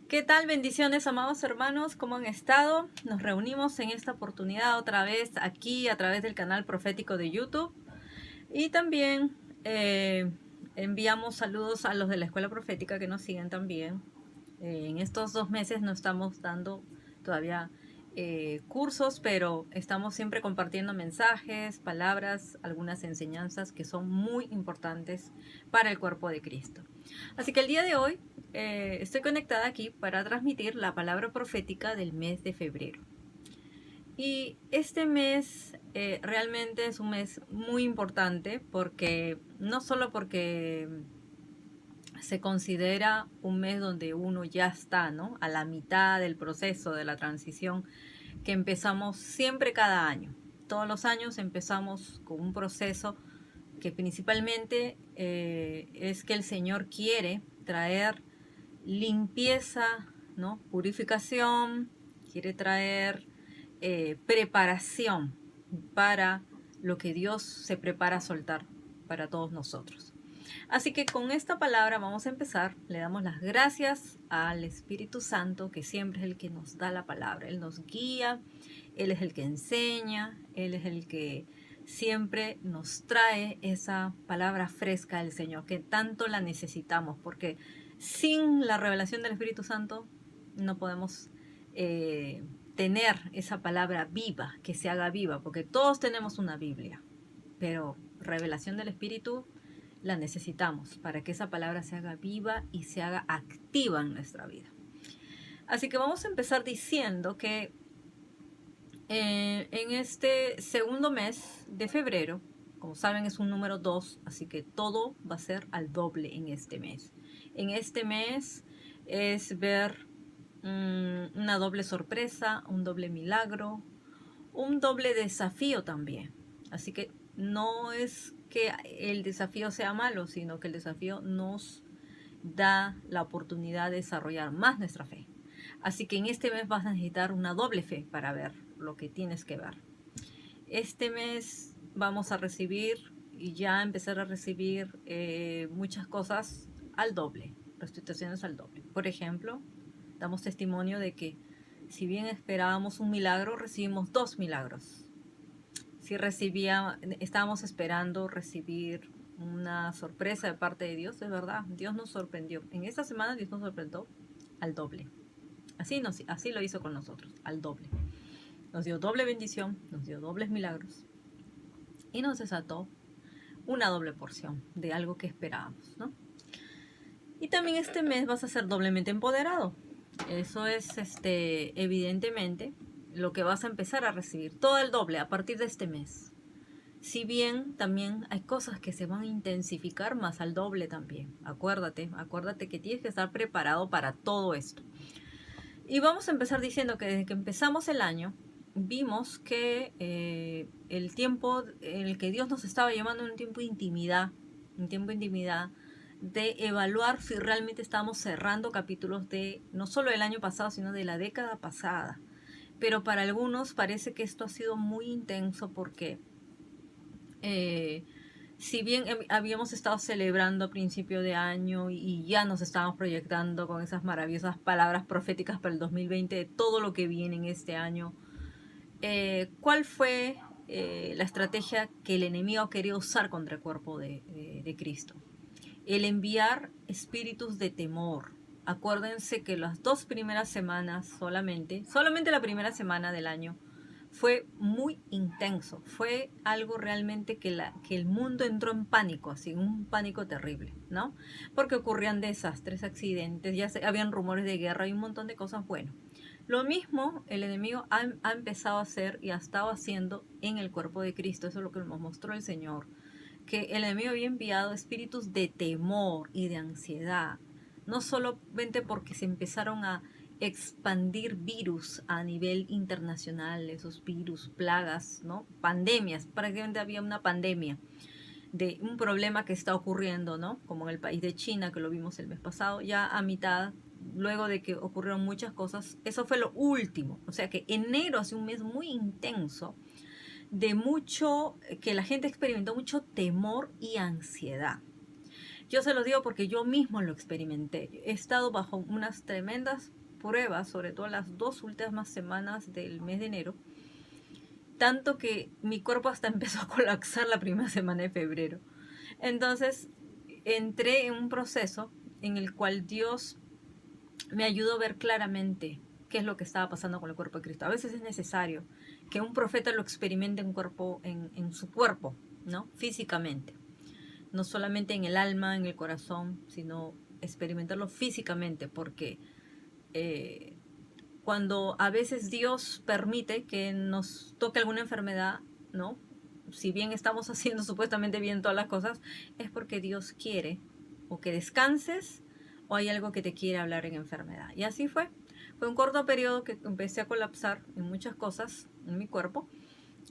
¿Qué tal? Bendiciones, amados hermanos, ¿cómo han estado? Nos reunimos en esta oportunidad otra vez aquí a través del canal profético de YouTube y también enviamos saludos a los de la escuela profética que nos siguen también. En estos 2 meses no estamos dando todavía cursos, pero estamos siempre compartiendo mensajes, palabras, algunas enseñanzas que son muy importantes para el cuerpo de Cristo. Así que el día de hoy estoy conectada aquí para transmitir la palabra profética del mes de febrero. Y este mes realmente es un mes muy importante porque no solo porque se considera un mes donde uno ya está, ¿no?, a la mitad del proceso de la transición que empezamos siempre cada año. Todos los años empezamos con un proceso que principalmente es que el Señor quiere traer limpieza, ¿no?, purificación, quiere traer preparación para lo que Dios se prepara a soltar para todos nosotros. Así que con esta palabra vamos a empezar. Le damos las gracias al Espíritu Santo, que siempre es el que nos da la palabra. Él nos guía, Él es el que enseña, Él es el que siempre nos trae esa palabra fresca del Señor, que tanto la necesitamos, porque sin la revelación del Espíritu Santo no podemos tener esa palabra viva, que se haga viva, porque todos tenemos una Biblia, pero revelación del Espíritu la necesitamos para que esa palabra se haga viva y se haga activa en nuestra vida. Así que vamos a empezar diciendo que en este segundo mes de febrero, como saben, es un número 2, así que todo va a ser al doble en este mes. En este mes es ver una doble sorpresa, un doble milagro, un doble desafío también. Así que no es que el desafío sea malo, sino que el desafío nos da la oportunidad de desarrollar más nuestra fe. Así que en este mes vas a necesitar una doble fe para ver lo que tienes que ver. Este mes vamos a recibir y ya empezar a recibir muchas cosas al doble, restituciones al doble. Por ejemplo, damos testimonio de que si bien esperábamos un milagro, recibimos 2 milagros. Si estábamos esperando recibir una sorpresa de parte de Dios, es verdad, Dios nos sorprendió. En esta semana Dios nos sorprendió al doble. Así lo hizo con nosotros, al doble. Nos dio doble bendición, nos dio dobles milagros y nos desató una doble porción de algo que esperábamos, ¿no? Y también este mes vas a ser doblemente empoderado. Eso es evidentemente lo que vas a empezar a recibir, todo el doble a partir de este mes. Si bien también hay cosas que se van a intensificar más al doble también. Acuérdate que tienes que estar preparado para todo esto. Y vamos a empezar diciendo que desde que empezamos el año, vimos que el tiempo en el que Dios nos estaba llamando, un tiempo de intimidad, de evaluar si realmente estábamos cerrando capítulos de no solo del año pasado, sino de la década pasada. Pero para algunos parece que esto ha sido muy intenso porque si bien habíamos estado celebrando a principio de año y ya nos estábamos proyectando con esas maravillosas palabras proféticas para el 2020 de todo lo que viene en este año, ¿cuál fue la estrategia que el enemigo quería usar contra el cuerpo de Cristo? El enviar espíritus de temor. Acuérdense que las 2 primeras semanas solamente la primera semana del año fue muy intenso. Fue algo realmente que el mundo entró en pánico, así, un pánico terrible, ¿no? Porque ocurrían desastres, accidentes, habían rumores de guerra y un montón de cosas. Bueno, lo mismo el enemigo ha empezado a hacer y ha estado haciendo en el cuerpo de Cristo. Eso es lo que nos mostró el Señor, que el enemigo había enviado espíritus de temor y de ansiedad, no solamente porque se empezaron a expandir virus a nivel internacional, esos virus, plagas, ¿no?, pandemias, prácticamente había una pandemia de un problema que está ocurriendo, ¿no?, como en el país de China, que lo vimos el mes pasado, ya a mitad, luego de que ocurrieron muchas cosas. Eso fue lo último, o sea que enero hace un mes muy intenso, que la gente experimentó mucho temor y ansiedad. Yo se los digo porque yo mismo lo experimenté. He estado bajo unas tremendas pruebas, sobre todo las 2 últimas semanas del mes de enero, tanto que mi cuerpo hasta empezó a colapsar la primera semana de febrero. Entonces entré en un proceso en el cual Dios me ayudó a ver claramente qué es lo que estaba pasando con el cuerpo de Cristo. A veces es necesario que un profeta lo experimente en su cuerpo, ¿no? Físicamente. No solamente en el alma, en el corazón, sino experimentarlo físicamente, porque cuando a veces Dios permite que nos toque alguna enfermedad, ¿no? Si bien estamos haciendo supuestamente bien todas las cosas, es porque Dios quiere o que descanses o hay algo que te quiere hablar en enfermedad. Y así fue. Fue un corto periodo que empecé a colapsar en muchas cosas en mi cuerpo.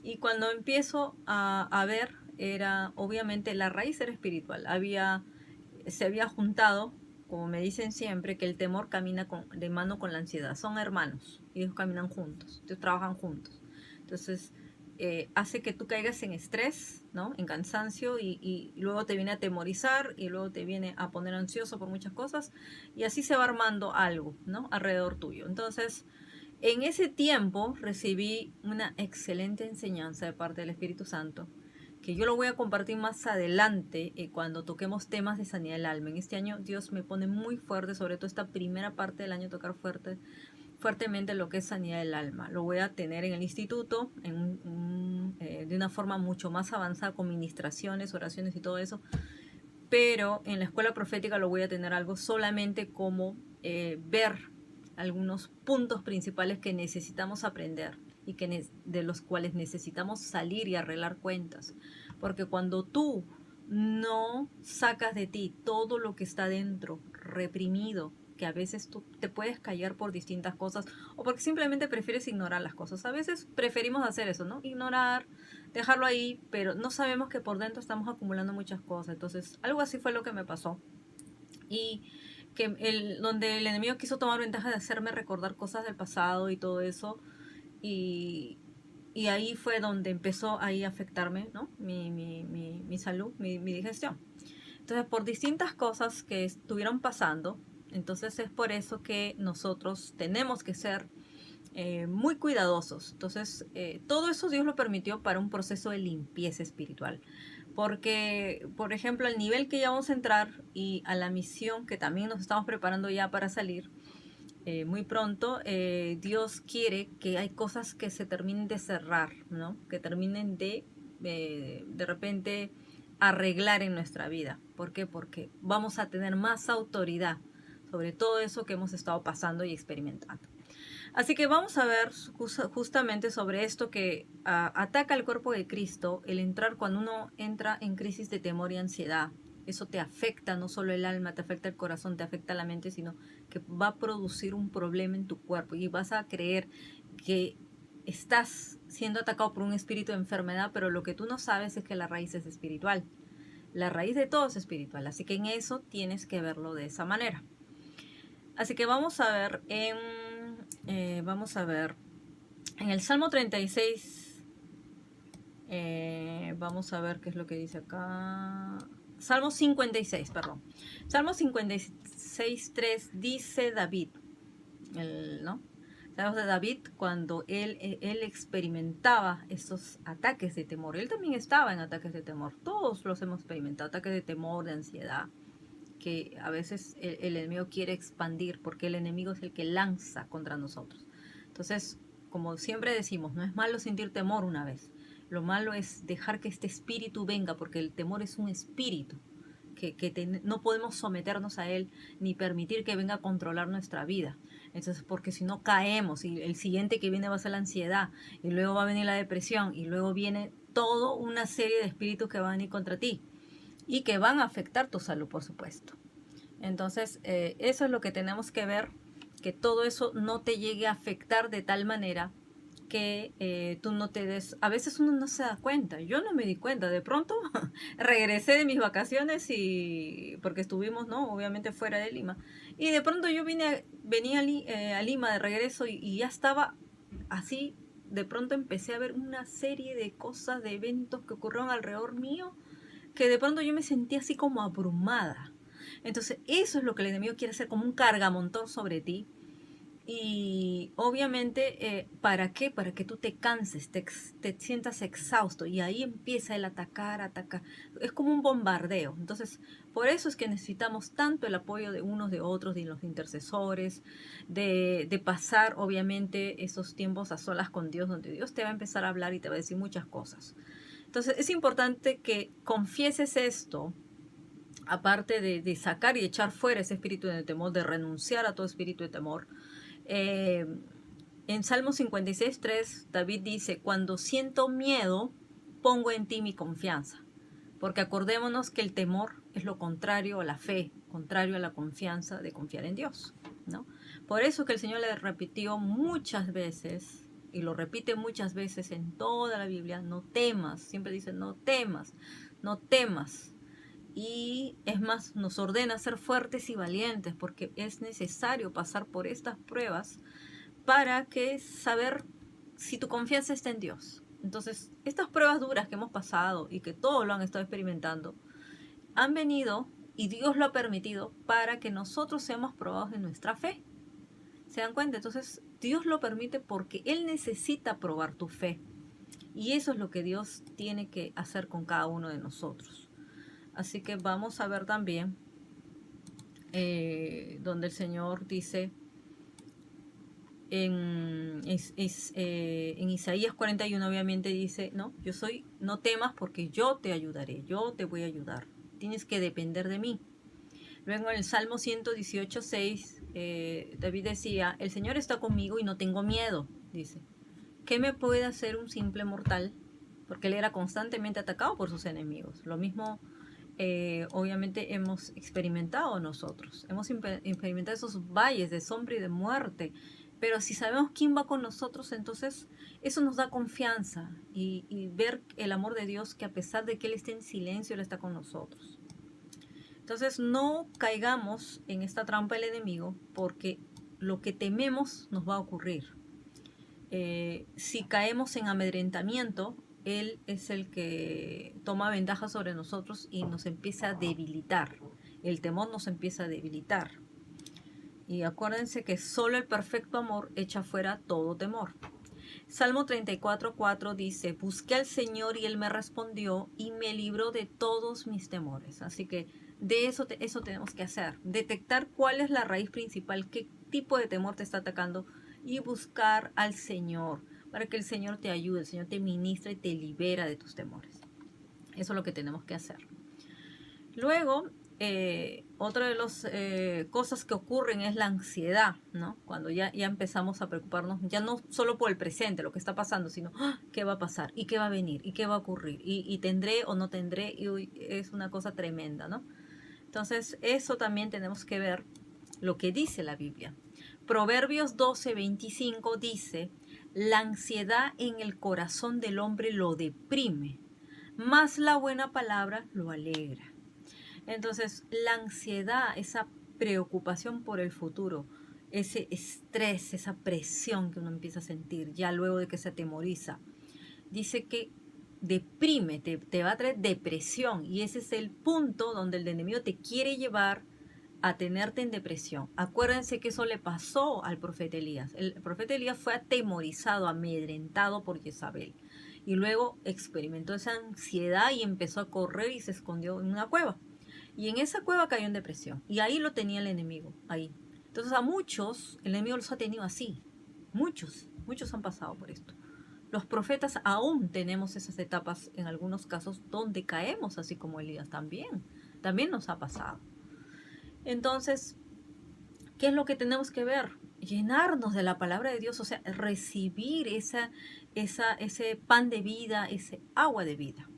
Y cuando empiezo a ver, era obviamente la raíz era espiritual. Se había juntado, como me dicen siempre, que el temor camina de mano con la ansiedad. Son hermanos, ellos caminan juntos, ellos trabajan juntos. Entonces, hace que tú caigas en estrés, ¿no? En cansancio y luego te viene a atemorizar y luego te viene a poner ansioso por muchas cosas y así se va armando algo, ¿no? Alrededor tuyo. Entonces, en ese tiempo recibí una excelente enseñanza de parte del Espíritu Santo, que yo lo voy a compartir más adelante cuando toquemos temas de sanidad del alma. En este año Dios me pone muy fuerte, sobre todo esta primera parte del año, tocar fuertemente lo que es sanidad del alma. Lo voy a tener en el instituto de una forma mucho más avanzada con ministraciones, oraciones y todo eso, pero en la escuela profética lo voy a tener algo solamente como ver algunos puntos principales que necesitamos aprender y de los cuales necesitamos salir y arreglar cuentas. Porque cuando tú no sacas de ti todo lo que está dentro, reprimido, que a veces tú te puedes callar por distintas cosas o porque simplemente prefieres ignorar las cosas. A veces preferimos hacer eso, ¿no? Ignorar, dejarlo ahí, pero no sabemos que por dentro estamos acumulando muchas cosas. Entonces, algo así fue lo que me pasó. Y que donde el enemigo quiso tomar ventaja de hacerme recordar cosas del pasado y todo eso. Y ahí fue donde empezó ahí a afectarme, ¿no? Mi salud, mi digestión. Entonces, por distintas cosas que estuvieron pasando, entonces es por eso que nosotros tenemos que ser muy cuidadosos. Entonces, todo eso Dios lo permitió para un proceso de limpieza espiritual. Porque, por ejemplo, al nivel que ya vamos a entrar y a la misión que también nos estamos preparando ya para salir muy pronto, Dios quiere que hay cosas que se terminen de cerrar, ¿no? Que terminen de repente arreglar en nuestra vida. ¿Por qué? Porque vamos a tener más autoridad sobre todo eso que hemos estado pasando y experimentando. Así que vamos a ver justamente sobre esto que ataca al cuerpo de Cristo, el entrar cuando uno entra en crisis de temor y ansiedad. Eso te afecta no solo el alma, te afecta el corazón, te afecta la mente, sino que va a producir un problema en tu cuerpo y vas a creer que estás siendo atacado por un espíritu de enfermedad, pero lo que tú no sabes es que la raíz es espiritual. La raíz de todo es espiritual, así que en eso tienes que verlo de esa manera. Así que vamos a ver en el Salmo 36, vamos a ver qué es lo que dice acá. Salmo 56, perdón. Salmo 56, 3 dice David, ¿no? Salmos de David cuando él experimentaba esos ataques de temor. Él también estaba en ataques de temor. Todos los hemos experimentado, ataques de temor, de ansiedad, que a veces el enemigo quiere expandir porque el enemigo es el que lanza contra nosotros. Entonces, como siempre decimos, no es malo sentir temor una vez. Lo malo es dejar que este espíritu venga, porque el temor es un espíritu no podemos someternos a él ni permitir que venga a controlar nuestra vida. Entonces, porque si no caemos y el siguiente que viene va a ser la ansiedad y luego va a venir la depresión y luego viene toda una serie de espíritus que van a venir contra ti y que van a afectar tu salud, por supuesto. Entonces, eso es lo que tenemos que ver, que todo eso no te llegue a afectar de tal manera que tú no te des... A veces uno no se da cuenta. Yo no me di cuenta. De pronto regresé de mis vacaciones porque estuvimos, ¿no? Obviamente fuera de Lima. Y de pronto yo venía a Lima de regreso y ya estaba así. De pronto empecé a ver una serie de cosas, de eventos que ocurrieron alrededor mío, que de pronto yo me sentía así como abrumada. Entonces eso es lo que el enemigo quiere hacer, como un cargamontón sobre ti. Y obviamente, ¿para qué? Para que tú te canses, te sientas exhausto y ahí empieza el atacar, atacar. Es como un bombardeo. Entonces, por eso es que necesitamos tanto el apoyo de unos, de otros, de los intercesores, de pasar obviamente esos tiempos a solas con Dios, donde Dios te va a empezar a hablar y te va a decir muchas cosas. Entonces, es importante que confieses esto, aparte de sacar y echar fuera ese espíritu de temor, de renunciar a todo espíritu de temor. En Salmo 56:3, David dice, cuando siento miedo, pongo en ti mi confianza. Porque acordémonos que el temor es lo contrario a la fe, contrario a la confianza de confiar en Dios, ¿no? Por eso que el Señor le repitió muchas veces, y lo repite muchas veces en toda la Biblia, no temas, siempre dice, no temas, no temas. Y es más, nos ordena ser fuertes y valientes porque es necesario pasar por estas pruebas para que saber si tu confianza está en Dios. Entonces, estas pruebas duras que hemos pasado y que todos lo han estado experimentando, han venido y Dios lo ha permitido para que nosotros seamos probados en nuestra fe. ¿Se dan cuenta? Entonces, Dios lo permite porque Él necesita probar tu fe. Y eso es lo que Dios tiene que hacer con cada uno de nosotros. Así que vamos a ver también donde el Señor dice en Isaías 41 obviamente dice, no, no temas porque yo te ayudaré, yo te voy a ayudar, tienes que depender de mí. Luego en el Salmo 118:6 David decía, el Señor está conmigo y no tengo miedo, dice. ¿Qué me puede hacer un simple mortal? Porque él era constantemente atacado por sus enemigos. Lo mismo obviamente hemos experimentado nosotros. Hemos experimentado esos valles de sombra y de muerte. Pero si sabemos quién va con nosotros, entonces eso nos da confianza y ver el amor de Dios, que a pesar de que Él esté en silencio, Él está con nosotros. Entonces no caigamos en esta trampa del enemigo, porque lo que tememos nos va a ocurrir. Si caemos en amedrentamiento, Él es el que toma ventaja sobre nosotros y nos empieza a debilitar. El temor nos empieza a debilitar. Y acuérdense que solo el perfecto amor echa fuera todo temor. Salmo 34:4 dice, busqué al Señor y Él me respondió y me libró de todos mis temores. Así que de eso tenemos que hacer. Detectar cuál es la raíz principal, qué tipo de temor te está atacando y buscar al Señor para que el Señor te ayude, el Señor te ministra y te libera de tus temores. Eso es lo que tenemos que hacer. Luego, otra de las cosas que ocurren es la ansiedad, ¿no? Cuando ya empezamos a preocuparnos, ya no solo por el presente, lo que está pasando, sino qué va a pasar, y qué va a venir, y qué va a ocurrir, y tendré o no tendré, y es una cosa tremenda, ¿no? Entonces, eso también tenemos que ver lo que dice la Biblia. Proverbios 12:25 dice, la ansiedad en el corazón del hombre lo deprime, mas la buena palabra lo alegra. Entonces, la ansiedad, esa preocupación por el futuro, ese estrés, esa presión que uno empieza a sentir ya luego de que se atemoriza, dice que deprime, te va a traer depresión, y ese es el punto donde el enemigo te quiere llevar a tenerte en depresión. Acuérdense que eso le pasó al profeta Elías. El profeta Elías fue atemorizado, amedrentado por Jezabel, y luego experimentó esa ansiedad y empezó a correr y se escondió en una cueva. Y en esa cueva cayó en depresión. Y ahí lo tenía el enemigo, ahí. Entonces a muchos, el enemigo los ha tenido así. Muchos han pasado por esto. Los profetas aún tenemos esas etapas en algunos casos donde caemos, así como Elías también. También nos ha pasado. Entonces, ¿qué es lo que tenemos que ver? Llenarnos de la palabra de Dios, o sea, recibir ese pan de vida, ese agua de vida.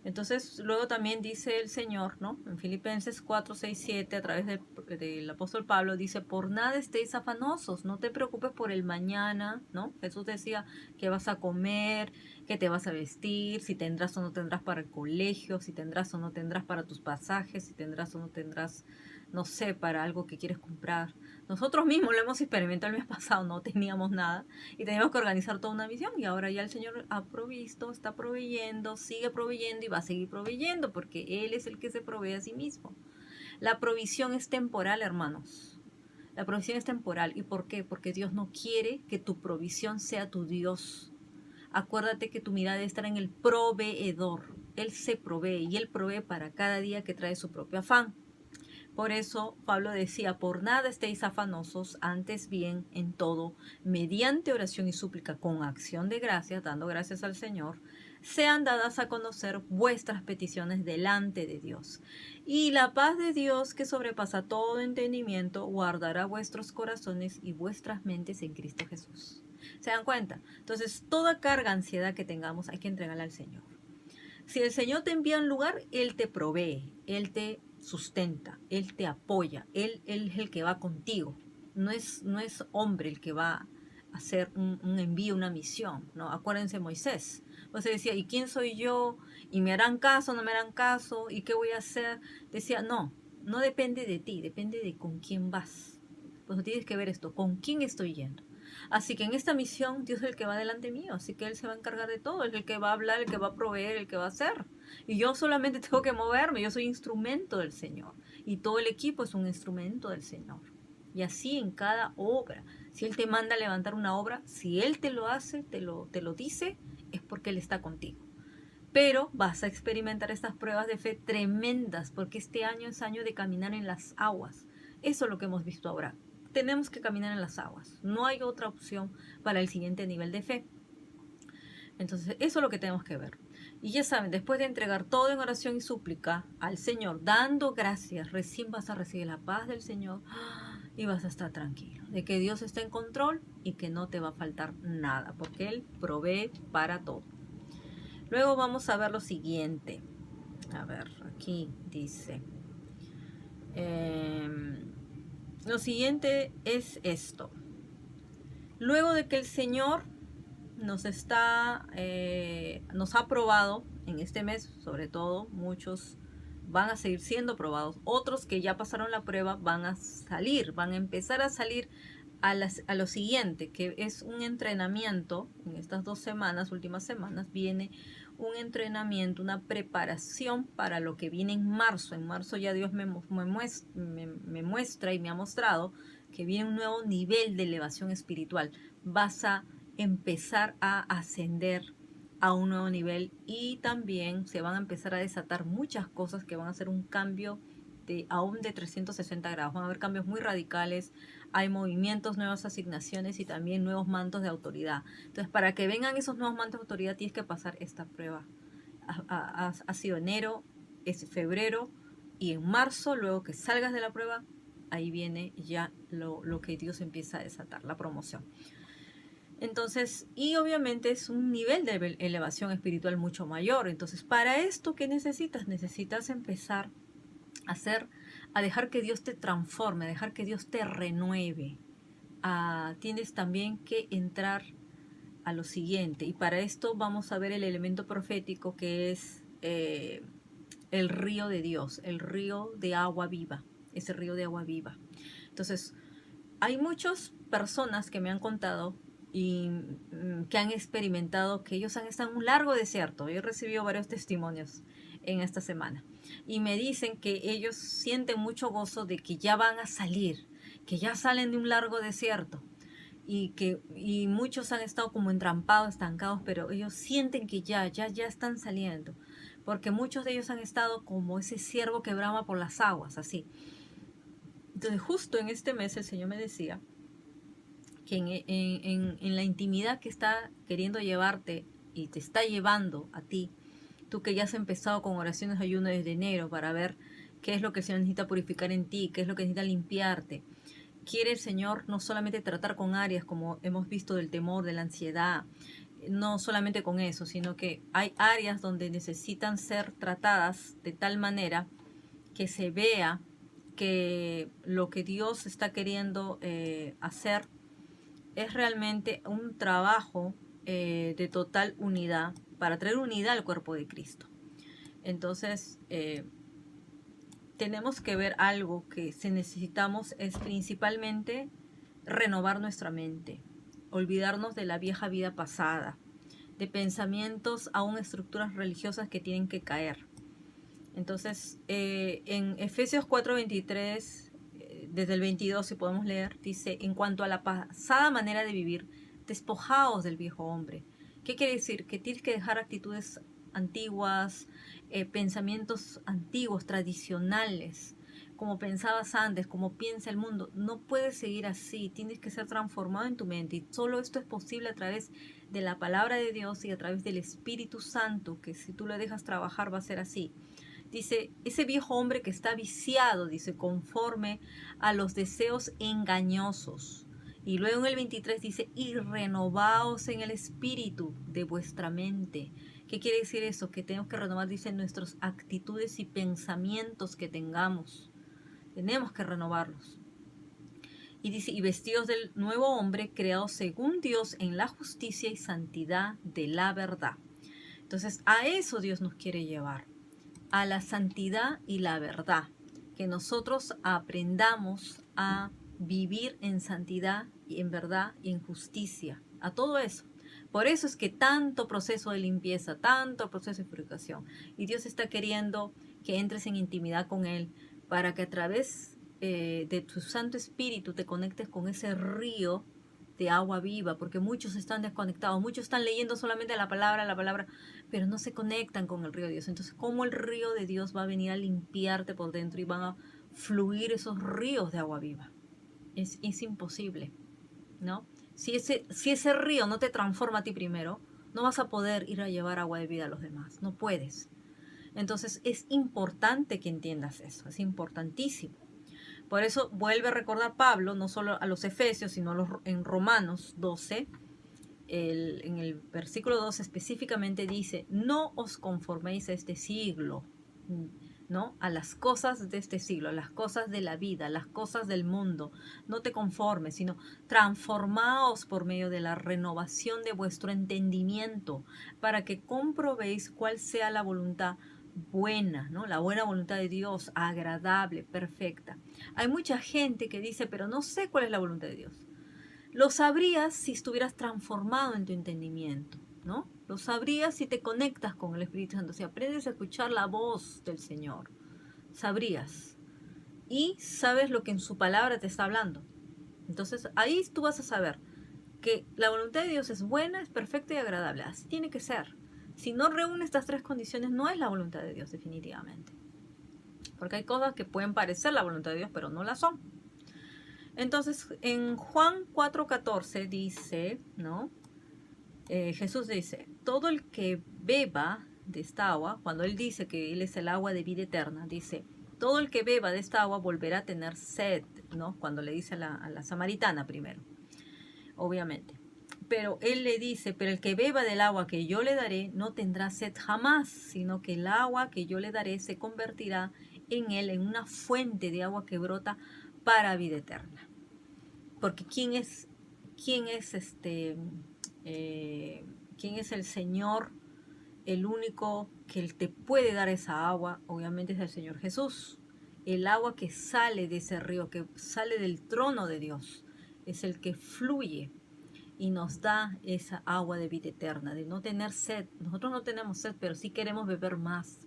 Entonces, luego también dice el Señor, ¿no? En Filipenses 4:6-7, a través del apóstol Pablo, dice, por nada estéis afanosos, no te preocupes por el mañana, ¿no? Jesús decía que vas a comer, que te vas a vestir, si tendrás o no tendrás para el colegio, si tendrás o no tendrás para tus pasajes, si tendrás o no tendrás, no sé, para algo que quieres comprar. Nosotros mismos lo hemos experimentado el mes pasado, no teníamos nada y teníamos que organizar toda una visión, y ahora ya el Señor ha provisto, está proveyendo, sigue proveyendo y va a seguir proveyendo porque Él es el que se provee a sí mismo. La provisión es temporal, hermanos. La provisión es temporal. ¿Y por qué? Porque Dios no quiere que tu provisión sea tu Dios. Acuérdate que tu mirada debe estar en el proveedor. Él se provee y Él provee para cada día que trae su propio afán. Por eso Pablo decía, por nada estéis afanosos, antes bien en todo, mediante oración y súplica con acción de gracias, dando gracias al Señor, sean dadas a conocer vuestras peticiones delante de Dios. Y la paz de Dios, que sobrepasa todo entendimiento, guardará vuestros corazones y vuestras mentes en Cristo Jesús. ¿Se dan cuenta? Entonces, toda carga, ansiedad que tengamos, hay que entregarla al Señor. Si el Señor te envía a un lugar, Él te provee, Él te sustenta, Él te apoya, Él es el que va contigo. No es hombre el que va a hacer un envío, una misión, ¿no? Acuérdense Moisés. O sea, decía, ¿y quién soy yo? ¿Y me harán caso, no me harán caso? ¿Y qué voy a hacer? Decía, no depende de ti, depende de con quién vas. Pues tienes que ver esto, ¿con quién estoy yendo? Así que en esta misión Dios es el que va delante mío, así que Él se va a encargar de todo, Él es el que va a hablar, el que va a proveer, el que va a hacer. Y yo solamente tengo que moverme, yo soy instrumento del Señor. Y todo el equipo es un instrumento del Señor. Y así en cada obra. Si Él te manda a levantar una obra, si Él te lo hace, te lo dice, es porque Él está contigo. Pero vas a experimentar estas pruebas de fe tremendas, porque este año es año de caminar en las aguas. Eso es lo que hemos visto ahora. Tenemos que caminar en las aguas. No hay otra opción para el siguiente nivel de fe. Entonces, eso es lo que tenemos que ver. Y ya saben, después de entregar todo en oración y súplica al Señor, dando gracias, recién vas a recibir la paz del Señor y vas a estar tranquilo, de que Dios está en control y que no te va a faltar nada, porque Él provee para todo. Luego vamos a ver lo siguiente. A ver, aquí dice... lo siguiente es esto. Luego de que el Señor nos ha probado en este mes, sobre todo, muchos van a seguir siendo probados. Otros que ya pasaron la prueba van a empezar a salir a lo siguiente, que es un entrenamiento. En estas últimas semanas, viene un entrenamiento, una preparación para lo que viene en marzo. En marzo ya Dios me muestra y me ha mostrado que viene un nuevo nivel de elevación espiritual. Vas a empezar a ascender a un nuevo nivel y también se van a empezar a desatar muchas cosas que van a hacer un cambio aún de 360 grados. Van a haber cambios muy radicales, hay movimientos, nuevas asignaciones y también nuevos mantos de autoridad. Entonces, para que vengan esos nuevos mantos de autoridad tienes que pasar esta prueba. Ha sido enero, es febrero y en marzo, luego que salgas de la prueba, ahí viene ya lo que Dios empieza a desatar, la promoción. Entonces, y obviamente es un nivel de elevación espiritual mucho mayor. Entonces, para esto, ¿qué necesitas? Necesitas empezar a dejar que Dios te transforme, a dejar que Dios te renueve. Tienes también que entrar a lo siguiente. Y para esto vamos a ver el elemento profético que es el río de Dios, el río de agua viva, ese río de agua viva. Entonces, hay muchas personas que me han contado y que han experimentado que ellos han estado en un largo desierto. Yo he recibido varios testimonios en esta semana y me dicen que ellos sienten mucho gozo de que ya van a salir, que ya salen de un largo desierto y muchos han estado como entrampados, estancados, pero ellos sienten que ya están saliendo, porque muchos de ellos han estado como ese ciervo que brama por las aguas, así. Entonces, justo en este mes el Señor me decía que en la intimidad que está queriendo llevarte y te está llevando a ti, tú que ya has empezado con oraciones de ayuno desde enero para ver qué es lo que el Señor necesita purificar en ti, qué es lo que necesita limpiarte. Quiere el Señor no solamente tratar con áreas como hemos visto del temor, de la ansiedad, no solamente con eso, sino que hay áreas donde necesitan ser tratadas de tal manera que se vea que lo que Dios está queriendo hacer es realmente un trabajo de total unidad para traer unidad al cuerpo de Cristo. Entonces, tenemos que ver algo que necesitamos es principalmente renovar nuestra mente, olvidarnos de la vieja vida pasada, de pensamientos aún estructuras religiosas que tienen que caer. Entonces, en Efesios 4:23, desde el 22, si podemos leer, dice, en cuanto a la pasada manera de vivir, despojaos del viejo hombre. ¿Qué quiere decir? Que tienes que dejar actitudes antiguas, pensamientos antiguos, tradicionales, como pensabas antes, como piensa el mundo. No puedes seguir así, tienes que ser transformado en tu mente, y solo esto es posible a través de la palabra de Dios y a través del Espíritu Santo, que si tú lo dejas trabajar va a ser así. Dice, ese viejo hombre que está viciado, dice, conforme a los deseos engañosos. Y luego en el 23 dice, y renovaos en el espíritu de vuestra mente. ¿Qué quiere decir eso? Que tenemos que renovar, dice, nuestras actitudes y pensamientos que tengamos. Tenemos que renovarlos. Y dice, y vestidos del nuevo hombre, creado según Dios en la justicia y santidad de la verdad. Entonces, a eso Dios nos quiere llevar, a la santidad y la verdad, que nosotros aprendamos a vivir en santidad y en verdad y en justicia, a todo eso. Por eso es que tanto proceso de limpieza, tanto proceso de purificación, y Dios está queriendo que entres en intimidad con Él, para que a través de tu Santo Espíritu te conectes con ese río de agua viva, porque muchos están desconectados, muchos están leyendo solamente la palabra, pero no se conectan con el río de Dios. Entonces, ¿cómo el río de Dios va a venir a limpiarte por dentro y van a fluir esos ríos de agua viva? Es imposible, ¿no? Si ese río no te transforma a ti primero, no vas a poder ir a llevar agua de vida a los demás, no puedes. Entonces, es importante que entiendas eso, es importantísimo. Por eso vuelve a recordar Pablo, no solo a los Efesios, sino en Romanos 12, en el versículo 2 específicamente dice, no os conforméis a este siglo, ¿no? A las cosas de este siglo, a las cosas de la vida, a las cosas del mundo. No te conformes, sino transformaos por medio de la renovación de vuestro entendimiento, para que comprobéis cuál sea la voluntad buena, ¿no? La buena voluntad de Dios, agradable, perfecta. Hay mucha gente que dice, pero no sé cuál es la voluntad de Dios. Lo sabrías si estuvieras transformado en tu entendimiento, ¿no? Lo sabrías si te conectas con el Espíritu Santo, si aprendes a escuchar la voz del Señor. Sabrías. Y sabes lo que en su palabra te está hablando. Entonces ahí tú vas a saber que la voluntad de Dios es buena, es perfecta y agradable. Así tiene que ser. Si no reúne estas tres condiciones, no es la voluntad de Dios, definitivamente. Porque hay cosas que pueden parecer la voluntad de Dios, pero no la son. Entonces, en Juan 4:14 dice, ¿no? Jesús dice, todo el que beba de esta agua, cuando Él dice que Él es el agua de vida eterna, dice, todo el que beba de esta agua volverá a tener sed, ¿no? Cuando le dice a la samaritana primero, obviamente. Pero Él le dice, pero el que beba del agua que yo le daré no tendrá sed jamás, sino que el agua que yo le daré se convertirá en él en una fuente de agua que brota para vida eterna. Porque quién es quién es el Señor, el único que te puede dar esa agua, obviamente es el Señor Jesús. El agua que sale de ese río, que sale del trono de Dios, es el que fluye y nos da esa agua de vida eterna, de no tener sed. Nosotros no tenemos sed, pero sí queremos beber más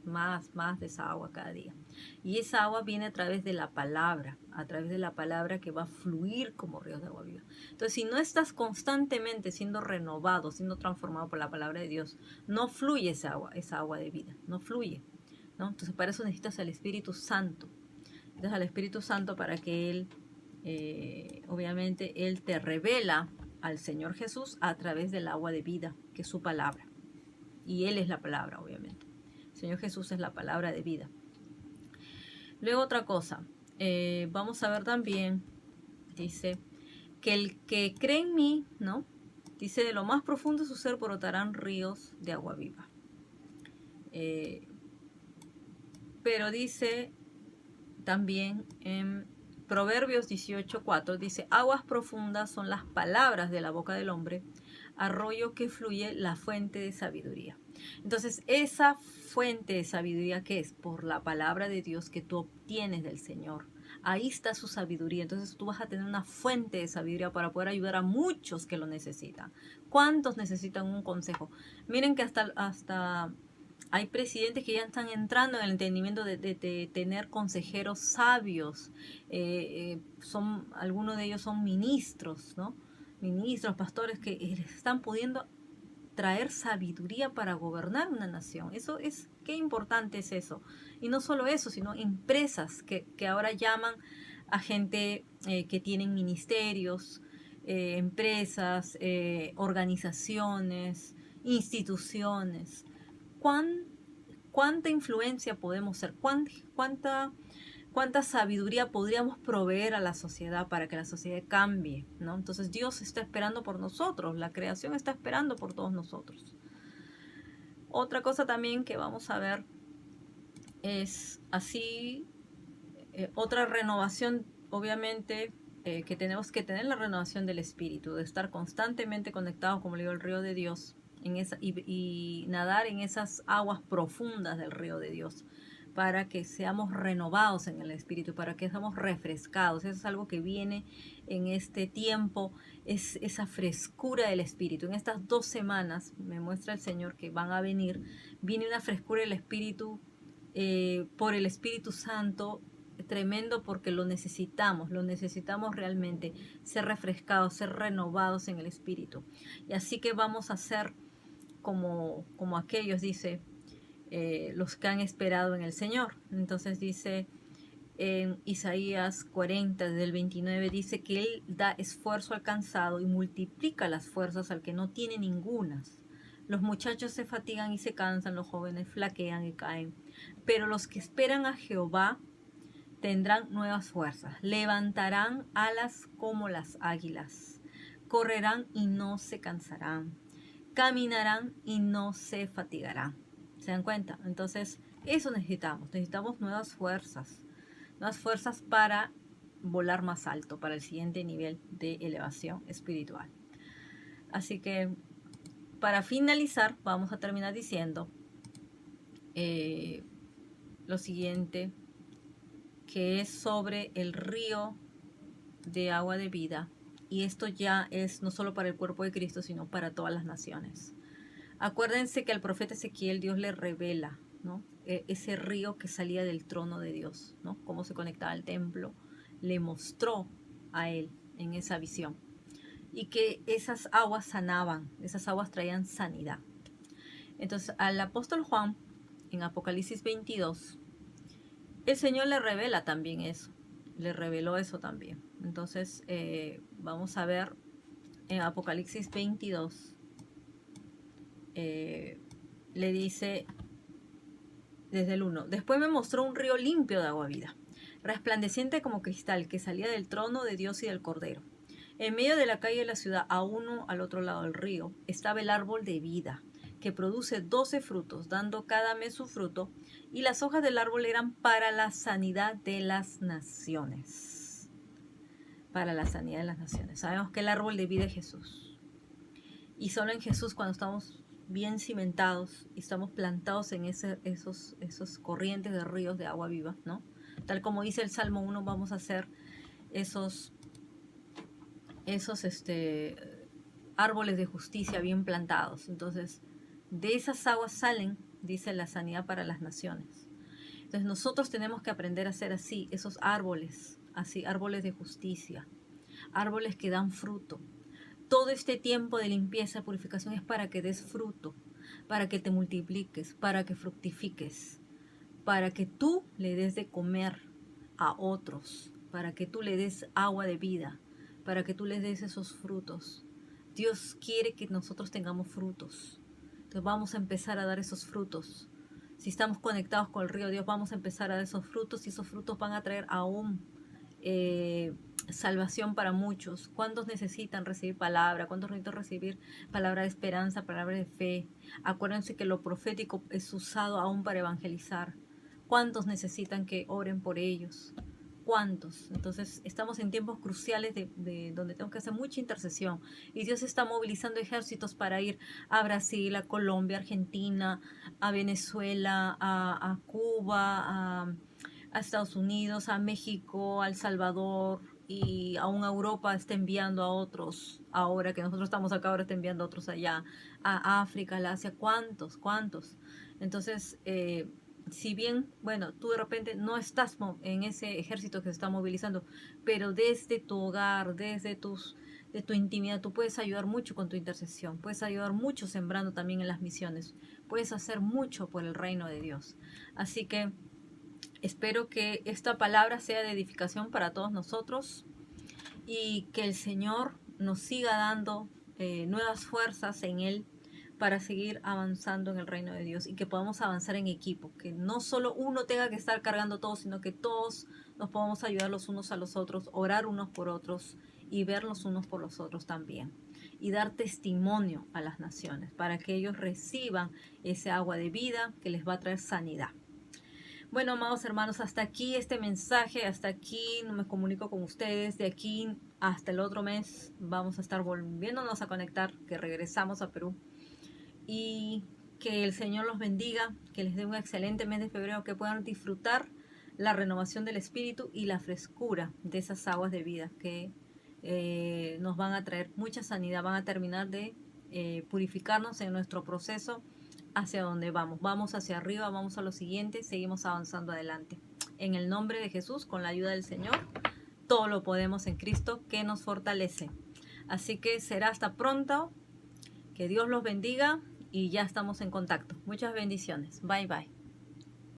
de esa agua cada día. Y esa agua viene a través de la palabra que va a fluir como ríos de agua viva. Entonces, si no estás constantemente siendo renovado, siendo transformado por la palabra de Dios, no fluye esa agua de vida, no fluye, ¿no? Entonces, para eso necesitas al Espíritu Santo. Necesitas al Espíritu Santo para que Él, obviamente, Él te revela al Señor Jesús a través del agua de vida, que es su palabra. Y Él es la palabra, obviamente. El Señor Jesús es la palabra de vida. Luego otra cosa, vamos a ver también, dice, que el que cree en mí, ¿no? Dice, de lo más profundo de su ser brotarán ríos de agua viva. Pero dice también en Proverbios 18:4 dice, aguas profundas son las palabras de la boca del hombre, arroyo que fluye la fuente de sabiduría. Entonces, esa fuente de sabiduría, ¿qué es? Por la palabra de Dios que tú obtienes del Señor. Ahí está su sabiduría. Entonces tú vas a tener una fuente de sabiduría para poder ayudar a muchos que lo necesitan. ¿Cuántos necesitan un consejo? Miren que hasta Hay presidentes que ya están entrando en el entendimiento de tener consejeros sabios. Algunos de ellos son ministros, ¿no? Ministros, pastores que están pudiendo traer sabiduría para gobernar una nación. Eso es, qué importante es eso. Y no solo eso, sino empresas que ahora llaman a gente que tienen ministerios, empresas, organizaciones, instituciones. ¿Cuánta influencia podemos ser? ¿Cuánta sabiduría podríamos proveer a la sociedad para que la sociedad cambie, ¿no? Entonces Dios está esperando por nosotros, la creación está esperando por todos nosotros. Otra cosa también que vamos a ver es así, otra renovación, obviamente, que tenemos que tener la renovación del espíritu, de estar constantemente conectados, como le digo, al río de Dios, y nadar en esas aguas profundas del río de Dios, para que seamos renovados en el espíritu, para que seamos refrescados. Eso es algo que viene en este tiempo, es esa frescura del espíritu. En estas 2 semanas, me muestra el Señor que van a venir, viene una frescura del espíritu por el Espíritu Santo tremendo, porque lo necesitamos realmente, ser refrescados, ser renovados en el espíritu. Y así que vamos a ser como aquellos, dice, los que han esperado en el Señor. Entonces dice en Isaías 40, desde el 29, dice que Él da esfuerzo al cansado y multiplica las fuerzas al que no tiene ningunas. Los muchachos se fatigan y se cansan, los jóvenes flaquean y caen. Pero los que esperan a Jehová tendrán nuevas fuerzas, levantarán alas como las águilas, correrán y no se cansarán, caminarán y no se fatigarán. ¿Se dan cuenta? Entonces, eso necesitamos nuevas fuerzas para volar más alto, para el siguiente nivel de elevación espiritual. Así que, para finalizar, vamos a terminar diciendo lo siguiente, que es sobre el río de agua de vida. Y esto ya es no solo para el cuerpo de Cristo, sino para todas las naciones. Acuérdense que al profeta Ezequiel Dios le revela, ¿no? Ese río que salía del trono de Dios, ¿no? Cómo se conectaba al templo. Le mostró a él en esa visión. Y que esas aguas sanaban, esas aguas traían sanidad. Entonces al apóstol Juan, en Apocalipsis 22, el Señor le revela también eso, le reveló eso también. Entonces vamos a ver en Apocalipsis 22, le dice desde el 1, después me mostró un río limpio de agua viva, resplandeciente como cristal, que salía del trono de Dios y del Cordero. En medio de la calle de la ciudad, a uno al otro lado del río, estaba el árbol de vida, que produce 12 frutos, dando cada mes su fruto, y las hojas del árbol eran para la sanidad de las naciones. Para la sanidad de las naciones. Sabemos que el árbol de vida es Jesús. Y solo en Jesús, cuando estamos bien cimentados y estamos plantados en esos corrientes de ríos de agua viva, ¿no? Tal como dice el Salmo 1, vamos a hacer esos árboles de justicia bien plantados. Entonces, de esas aguas salen, dice, la sanidad para las naciones. Entonces nosotros tenemos que aprender a hacer así, esos árboles, así, árboles de justicia, árboles que dan fruto. Todo este tiempo de limpieza y purificación es para que des fruto, para que te multipliques, para que fructifiques, para que tú le des de comer a otros, para que tú le des agua de vida, para que tú les des esos frutos. Dios quiere que nosotros tengamos frutos. Entonces vamos a empezar a dar esos frutos. Si estamos conectados con el río de Dios, vamos a empezar a dar esos frutos, y esos frutos van a traer aún salvación para muchos. ¿Cuántos necesitan recibir palabra? ¿Cuántos necesitan recibir palabra de esperanza, palabra de fe? Acuérdense que lo profético es usado aún para evangelizar. ¿Cuántos necesitan que oren por ellos? ¿Cuántos? Entonces estamos en tiempos cruciales de donde tenemos que hacer mucha intercesión, y Dios está movilizando ejércitos para ir a Brasil, a Colombia, a Argentina, a Venezuela, a Cuba, a Estados Unidos, a México, a El Salvador, y aún a Europa está enviando a otros. Ahora que nosotros estamos acá, ahora está enviando a otros allá, a África, a Asia. ¿Cuántos? Entonces, si bien, bueno, tú de repente no estás en ese ejército que se está movilizando, pero desde tu hogar, desde de tu intimidad, tú puedes ayudar mucho con tu intercesión, puedes ayudar mucho sembrando también en las misiones, puedes hacer mucho por el reino de Dios. Así que espero que esta palabra sea de edificación para todos nosotros y que el Señor nos siga dando nuevas fuerzas en Él para seguir avanzando en el reino de Dios y que podamos avanzar en equipo, que no solo uno tenga que estar cargando todo, sino que todos nos podamos ayudar los unos a los otros, orar unos por otros y ver los unos por los otros también. Y dar testimonio a las naciones para que ellos reciban ese agua de vida que les va a traer sanidad. Bueno, amados hermanos, hasta aquí este mensaje, hasta aquí me comunico con ustedes. De aquí hasta el otro mes vamos a estar volviéndonos a conectar, que regresamos a Perú. Y que el Señor los bendiga, que les dé un excelente mes de febrero, que puedan disfrutar la renovación del espíritu y la frescura de esas aguas de vida que nos van a traer mucha sanidad, van a terminar de purificarnos en nuestro proceso hacia donde vamos. Vamos hacia arriba, vamos a lo siguiente, seguimos avanzando adelante. En el nombre de Jesús, con la ayuda del Señor, todo lo podemos en Cristo que nos fortalece. Así que será hasta pronto. Que Dios los bendiga y ya estamos en contacto. Muchas bendiciones. Bye bye.